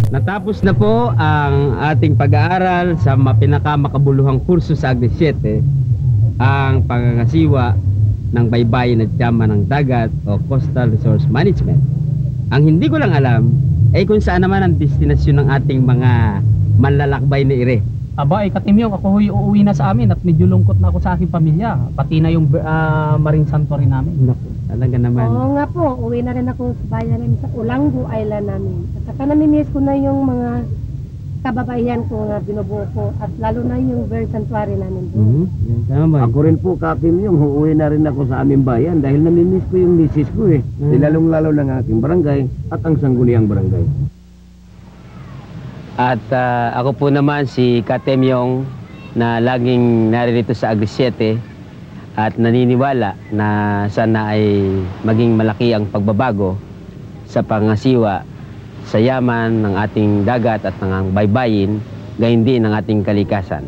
Natapos na po ang ating pag-aaral sa pinakamakabuluhang kurso sa Agri 7, ang pangangasiwa ng baybayin at yaman ng dagat o Coastal Resource Management. Ang hindi ko lang alam ay kung saan naman ang destinasyon ng ating mga manlalakbay na ire. Aba, Katimyong, ako huy uuwi na sa amin at medyo lungkot na ako sa aking pamilya. Pati na yung Marine Santuary namin. Naku, talaga naman. Oo nga po, uwi na rin ako sa bayan namin sa Olanggo Island namin. At saka namimiss ko na yung mga kababaihan ko na binubuo ko at lalo na yung bird sanctuary namin doon. Yan, tama ba? Ako rin po, Kapim, yung uuwi na rin ako sa aming bayan dahil namimiss ko yung misis ko eh. Lalong-lalo ng aking barangay at ang sangguniang barangay. At ako po naman si Katemyong na laging naririto sa Agri 7 at naniniwala na sana ay maging malaki ang pagbabago sa pangasiwa sa yaman ng ating dagat at ng baybayin, gayon din ng ating kalikasan.